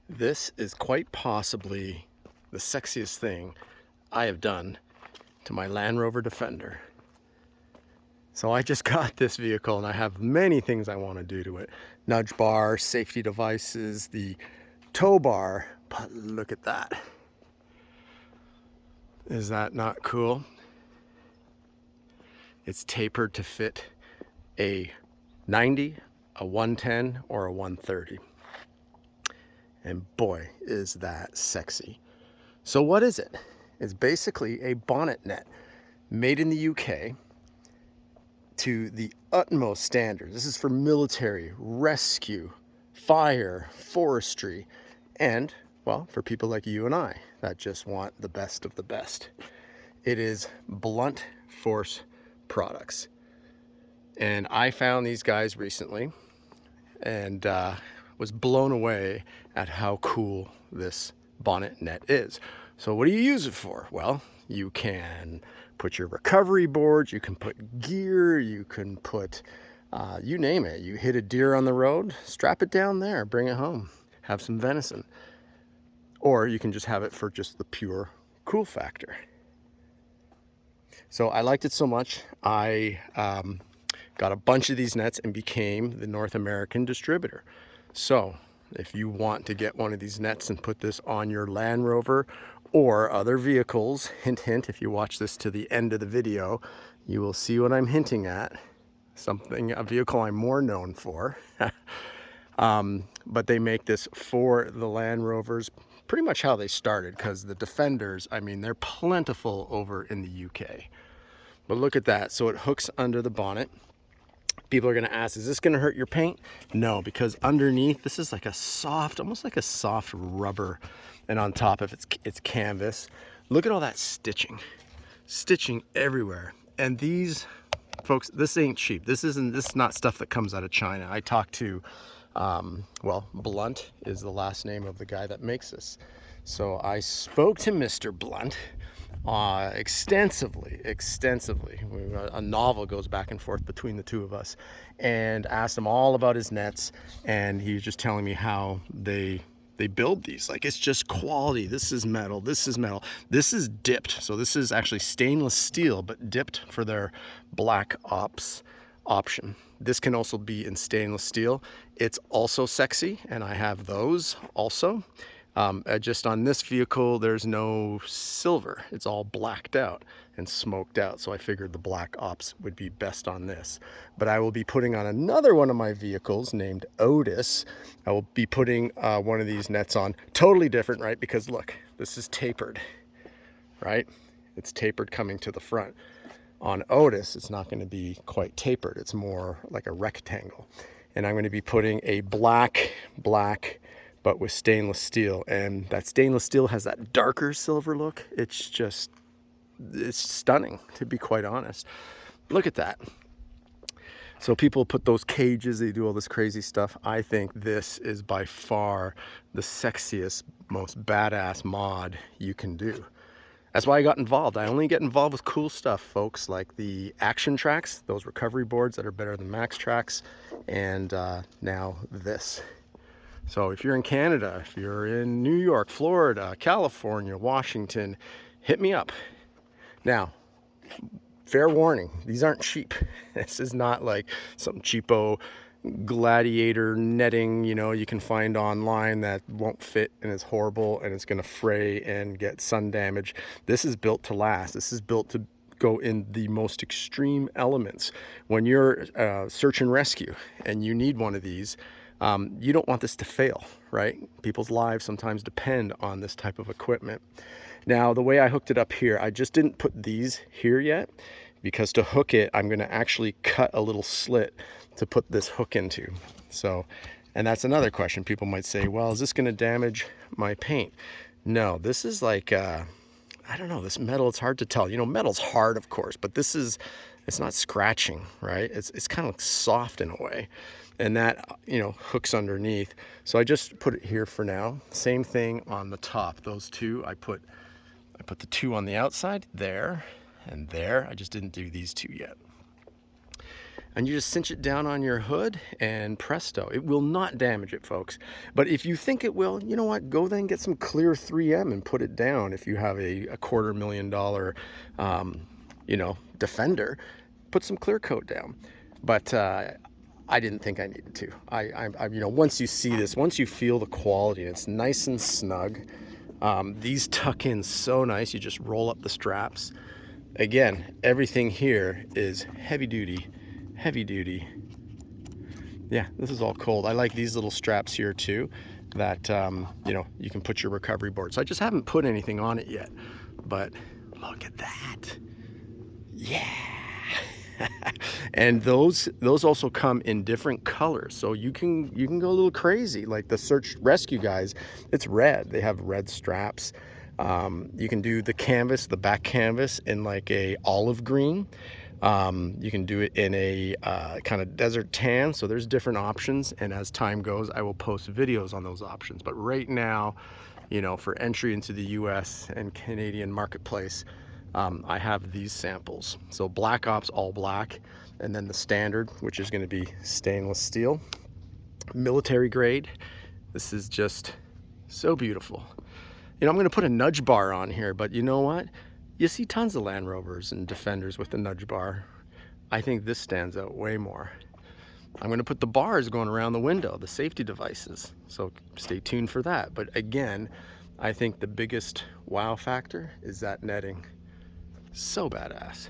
This is quite possibly the sexiest thing I have done to my Land Rover Defender. So I just got this vehicle and I have many things I want to do to it. Nudge bar, safety devices, the tow bar, but look at that. Is that not cool? It's tapered to fit a 90, a 110, or a 130. And boy, is that sexy. So what is it? It's basically a bonnet net made in the UK to the utmost standards. This is for military, rescue, fire, forestry, and, well, for people like you and I that just want the best of the best. It is blunt force products. And I found these guys recently and was blown away at how cool this bonnet net is. So what do you use it for? Well, you can put your recovery boards, you can put gear, you can put, you name it. You hit a deer on the road, strap it down there, bring it home, have some venison. Or you can just have it for just the pure cool factor. So I liked it so much, I got a bunch of these nets and became the North American distributor. So if you want to get one of these nets and put this on your Land Rover or other vehicles, hint hint, if you watch this to the end of the video, you will see what I'm hinting at. A vehicle I'm more known for. But they make this for the Land Rovers, pretty much how they started, because the Defenders, I mean, they're plentiful over in the UK. But look at that. So it hooks under the bonnet. People are going to ask, is this going to hurt your paint? No, because underneath, this is like a soft, almost like a soft rubber. And on top of it's canvas. Look at all that stitching everywhere. And these folks, this ain't cheap. This is not stuff that comes out of China. I talked to, well, Blunt is the last name of the guy that makes this. So I spoke to Mr. Blunt extensively. A novel goes back and forth between the two of us, and asked him all about his nets, and he was just telling me how they build these. Like, it's just quality. This is metal, this is metal, this is dipped. So this is actually stainless steel, but dipped for their black ops option. This can also be in stainless steel. It's also sexy, and I have those also. Just on this vehicle, there's no silver. It's all blacked out and smoked out. So I figured the black ops would be best on this. But I will be putting on another one of my vehicles named Otis. I will be putting one of these nets on. Totally different, right? Because look, this is tapered, right? It's tapered coming to the front. On Otis, it's not going to be quite tapered. It's more like a rectangle. And I'm going to be putting a black, but with stainless steel, and that stainless steel has that darker silver look. It's stunning, to be quite honest. Look at that. So people put those cages, they do all this crazy stuff. I think this is by far the sexiest, most badass mod you can do. That's why I got involved. I only get involved with cool stuff, folks, like the action tracks, those recovery boards that are better than max tracks, and now this. So if you're in Canada, if you're in New York, Florida, California, Washington, hit me up. Now, fair warning, these aren't cheap. This is not like some cheapo gladiator netting, you know, you can find online that won't fit and is horrible and it's going to fray and get sun damage. This is built to last. This is built to go in the most extreme elements. When you're search and rescue and you need one of these, you don't want this to fail, right? People's lives sometimes depend on this type of equipment. Now, the way I hooked it up here, I just didn't put these here yet, because to hook it, I'm going to actually cut a little slit to put this hook into. So, and that's another question. People might say, well, is this going to damage my paint? No, this is like, I don't know, this metal, it's hard to tell. You know, metal's hard, of course, but this is, it's not scratching, right? It's kind of soft in a way. And that, you know, hooks underneath. So I just put it here for now. Same thing on the top. Those two, I put the two on the outside, there and there. I just didn't do these two yet. and you just cinch it down on your hood and presto, it will not damage it, folks. But if you think it will, you know what, go then get some clear 3M and put it down. If you have a $250,000 you know, Defender, put some clear coat down. But I didn't think I needed to. You know, once you see this, once you feel the quality, it's nice and snug. These tuck in so nice. You just roll up the straps. Again, everything here is heavy duty, heavy duty. Yeah, this is all cold. I like these little straps here too, that you know, you can put your recovery board. So I just haven't put anything on it yet, but look at that. Yeah. And those also come in different colors, so you can go a little crazy. Like the search rescue guys, it's red. They have red straps. You can do the canvas, the back canvas, in like a olive green. You can do it in a kind of desert tan. So there's different options, and as time goes, I will post videos on those options. But right now, you know, for entry into the US and Canadian marketplace, I have these samples. So Black Ops all black, and then the standard, which is going to be stainless steel, military grade. This is just so beautiful. You know, I'm going to put a nudge bar on here, but you know what? You see tons of Land Rovers and Defenders with the nudge bar. I think this stands out way more. I'm going to put the bars going around the window, the safety devices. So stay tuned for that. But again, I think the biggest wow factor is that netting. So badass.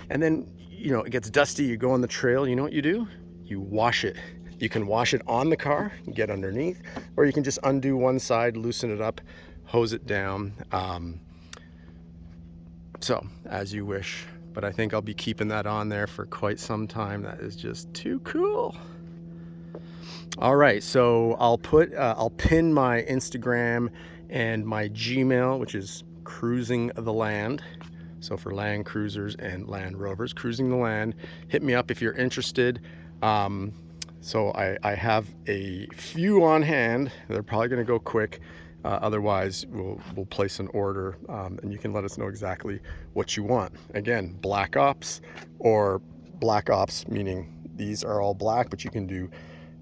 And then, you know, it gets dusty, you go on the trail, you know what you do? You wash it. You can wash it on the car, get underneath, or you can just undo one side, loosen it up, hose it down. So, as you wish. But I think I'll be keeping that on there for quite some time. That is just too cool. All right, so I'll pin my Instagram and my Gmail, which is Cruisingtheland. So for Land Cruisers and Land Rovers, Cruisingtheland. Hit me up if you're interested. So I have a few on hand. They're probably going to go quick. Otherwise, we'll place an order, and you can let us know exactly what you want. Again, Black Ops, or Black Ops, meaning these are all black, but you can do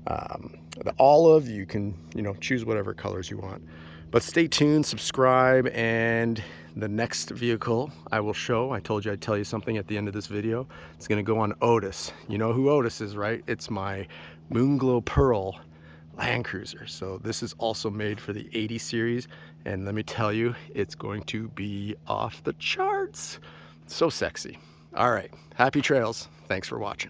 the olive. You can, you know, choose whatever colors you want. But stay tuned, subscribe, and the next vehicle I will show, I told you I'd tell you something at the end of this video. It's going to go on Otis. You know who Otis is, right? It's my Moonglow Pearl Land Cruiser. So this is also made for the 80 series, and let me tell you, it's going to be off the charts. So sexy. All right, happy trails. Thanks for watching.